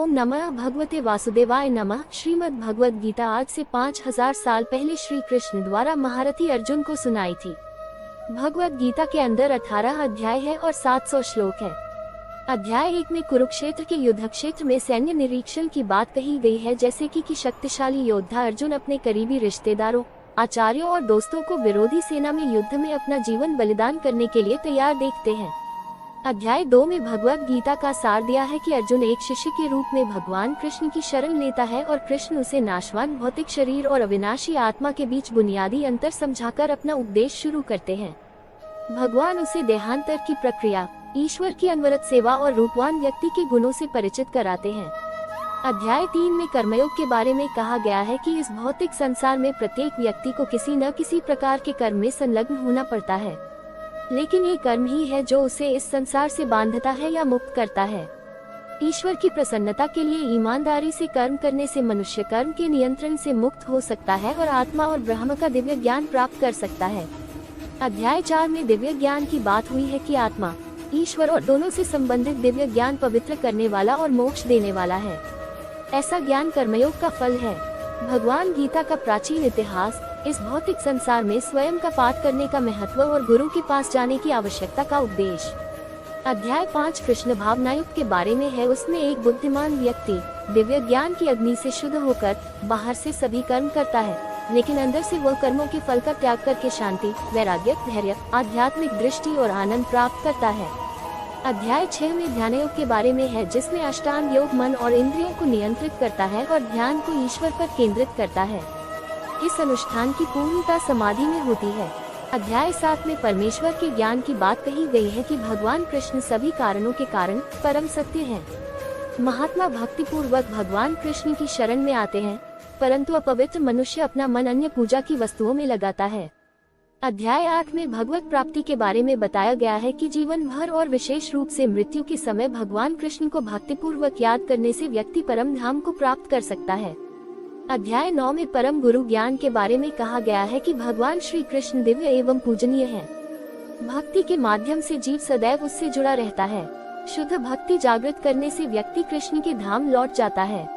ओम नमः भगवते वासुदेवाय नमः। श्रीमद् भगवद गीता आज से 5000 साल पहले श्री कृष्ण द्वारा महारथी अर्जुन को सुनाई थी। भगवद गीता के अंदर 18 अध्याय है और 700 श्लोक है। अध्याय 1 में कुरुक्षेत्र के युद्ध क्षेत्र में सैन्य निरीक्षण की बात कही गई है, जैसे कि शक्तिशाली योद्धा अर्जुन अपने करीबी रिश्तेदारों, आचार्यों और दोस्तों को विरोधी सेना में युद्ध में अपना जीवन बलिदान करने के लिए तैयार देखते हैं। अध्याय 2 में भगवद गीता का सार दिया है कि अर्जुन एक शिष्य के रूप में भगवान कृष्ण की शरण लेता है और कृष्ण उसे नाशवान भौतिक शरीर और अविनाशी आत्मा के बीच बुनियादी अंतर समझाकर अपना उपदेश शुरू करते हैं। भगवान उसे देहांतर की प्रक्रिया, ईश्वर की अनवरत सेवा और रूपवान व्यक्ति के गुणों से परिचित कराते हैं। अध्याय 3 में कर्मयोग के बारे में कहा गया है कि इस भौतिक संसार में प्रत्येक व्यक्ति को किसी न किसी प्रकार के कर्म में संलग्न होना पड़ता है, लेकिन ये कर्म ही है जो उसे इस संसार से बांधता है या मुक्त करता है। ईश्वर की प्रसन्नता के लिए ईमानदारी से कर्म करने से मनुष्य कर्म के नियंत्रण से मुक्त हो सकता है और आत्मा और ब्रह्म का दिव्य ज्ञान प्राप्त कर सकता है। अध्याय 4 में दिव्य ज्ञान की बात हुई है कि आत्मा, ईश्वर और दोनों से संबंधित दिव्य ज्ञान पवित्र करने वाला और मोक्ष देने वाला है। ऐसा ज्ञान कर्मयोग का फल है। भगवान गीता का प्राचीन इतिहास, इस भौतिक संसार में स्वयं का पाठ करने का महत्व और गुरु के पास जाने की आवश्यकता का उपदेश। अध्याय 5 कृष्ण भावनायुक्त के बारे में है। उसमें एक बुद्धिमान व्यक्ति दिव्य ज्ञान की अग्नि से शुद्ध होकर बाहर से सभी कर्म करता है, लेकिन अंदर से वह कर्मों के फल का त्याग करके शांति, वैराग्य, धैर्य, आध्यात्मिक दृष्टि और आनंद प्राप्त करता है। अध्याय 6 में ध्यान योग के बारे में है, जिसमें अष्टांग योग मन और इंद्रियों को नियंत्रित करता है और ध्यान को ईश्वर पर केंद्रित करता है। इस अनुष्ठान की पूर्णता समाधि में होती है। अध्याय 7 में परमेश्वर के ज्ञान की बात कही गई है कि भगवान कृष्ण सभी कारणों के कारण परम सत्य हैं। महात्मा भक्ति पूर्वक भगवान कृष्ण की शरण में आते हैं, परंतु अपवित्र मनुष्य अपना मन अन्य पूजा की वस्तुओं में लगाता है। अध्याय 8 में भगवत प्राप्ति के बारे में बताया गया है कि जीवन भर और विशेष रूप से मृत्यु के समय भगवान कृष्ण को भक्ति पूर्वक याद करने से व्यक्ति परम धाम को प्राप्त कर सकता है। अध्याय 9 में परम गुरु ज्ञान के बारे में कहा गया है कि भगवान श्री कृष्ण दिव्य एवं पूजनीय हैं। भक्ति के माध्यम से जीव सदैव उससे जुड़ा रहता है। शुद्ध भक्ति जागृत करने से व्यक्ति कृष्ण के धाम लौट जाता है।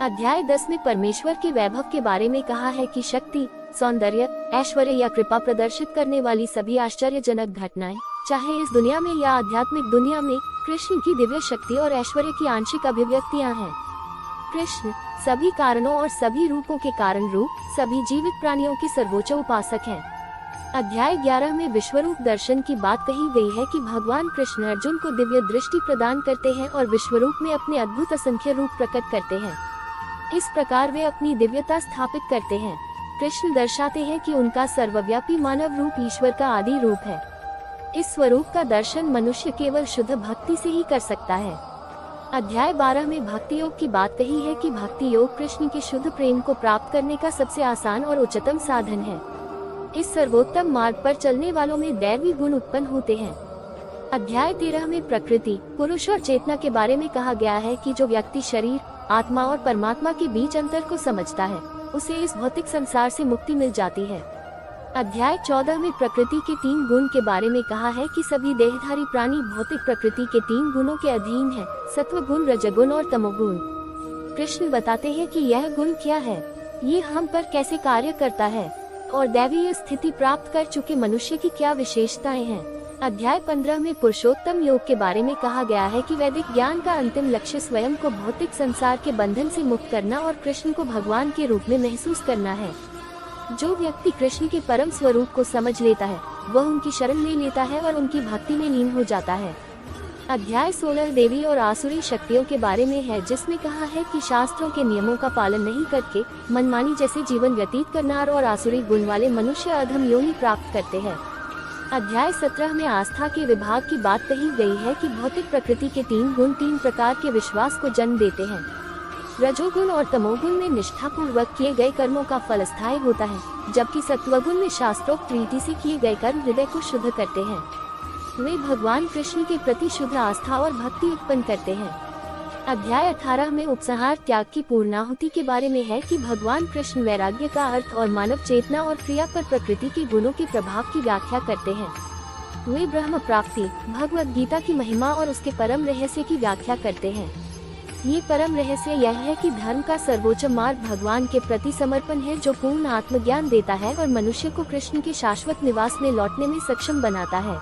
अध्याय 10 में परमेश्वर के वैभव के बारे में कहा है कि शक्ति, सौंदर्य, ऐश्वर्य या कृपा प्रदर्शित करने वाली सभी आश्चर्यजनक घटनाएं, चाहे इस दुनिया में या आध्यात्मिक दुनिया में, कृष्ण की दिव्य शक्ति और ऐश्वर्य की आंशिक अभिव्यक्तियां हैं। कृष्ण सभी कारणों और सभी रूपों के कारण रूप, सभी जीवित प्राणियों के सर्वोच्च उपासक हैं। अध्याय 11 में विश्वरूप दर्शन की बात कही गई है कि भगवान कृष्ण अर्जुन को दिव्य दृष्टि प्रदान करते हैं और विश्वरूप में अपने अद्भुत असंख्य रूप प्रकट करते हैं। इस प्रकार वे अपनी दिव्यता स्थापित करते हैं। कृष्ण दर्शाते हैं कि उनका सर्वव्यापी मानव रूप ईश्वर का आदि रूप है। इस स्वरूप का दर्शन मनुष्य केवल शुद्ध भक्ति से ही कर सकता है। अध्याय 12 में भक्ति योग की बात कही है कि भक्ति योग कृष्ण के शुद्ध प्रेम को प्राप्त करने का सबसे आसान और उच्चतम साधन है। इस सर्वोत्तम मार्ग पर चलने वालों में दैवी गुण उत्पन्न होते हैं। अध्याय 13 में प्रकृति, पुरुष और चेतना के बारे में कहा गया है कि जो व्यक्ति शरीर, आत्मा और परमात्मा के बीच अंतर को समझता है, उसे इस भौतिक संसार से मुक्ति मिल जाती है। अध्याय 14 में प्रकृति के 3 गुण के बारे में कहा है कि सभी देहधारी प्राणी भौतिक प्रकृति के 3 गुणों के अधीन है, सत्व गुण, रजगुण और तमोगुण। कृष्ण बताते हैं कि यह गुण क्या है, ये हम पर कैसे कार्य करता है और दैवीय स्थिति प्राप्त कर चुके मनुष्य की क्या विशेषताएं हैं। अध्याय 15 में पुरुषोत्तम योग के बारे में कहा गया है कि वैदिक ज्ञान का अंतिम लक्ष्य स्वयं को भौतिक संसार के बंधन से मुक्त करना और कृष्ण को भगवान के रूप में महसूस करना है। जो व्यक्ति कृष्ण के परम स्वरूप को समझ लेता है, वह उनकी शरण ले लेता है और उनकी भक्ति में लीन हो जाता है। अध्याय 16 देवी और आसुरी शक्तियों के बारे में है, जिसमें कहा है कि शास्त्रों के नियमों का पालन नहीं करके मनमानी जैसे जीवन व्यतीत करना और आसुरी गुण वाले मनुष्य अधम योनि प्राप्त करते हैं। अध्याय 17 में आस्था के विभाग की बात कही गई है कि भौतिक प्रकृति के 3 गुण 3 प्रकार के विश्वास को जन्म देते हैं। रजोगुण और तमोगुण में निष्ठा पूर्वक किए गए कर्मों का फल स्थायी होता है, जबकि सत्वगुण में शास्त्रोक्त रीति से किए गए कर्म हृदय को शुद्ध करते हैं। वे भगवान कृष्ण के प्रति शुद्ध आस्था और भक्ति उत्पन्न करते हैं। अध्याय 18 में उपसंहार त्याग की पूर्णाहुति के बारे में है कि भगवान कृष्ण वैराग्य का अर्थ और मानव चेतना और क्रिया पर प्रकृति के गुणों के प्रभाव की व्याख्या करते हैं। वे ब्रह्म प्राप्ति, भगवद गीता की महिमा और उसके परम रहस्य की व्याख्या करते हैं। ये परम रहस्य यह है कि धर्म का सर्वोच्च मार्ग भगवान के प्रति समर्पण है, जो पूर्ण आत्मज्ञान देता है और मनुष्य को कृष्ण के शाश्वत निवास में लौटने में सक्षम बनाता है।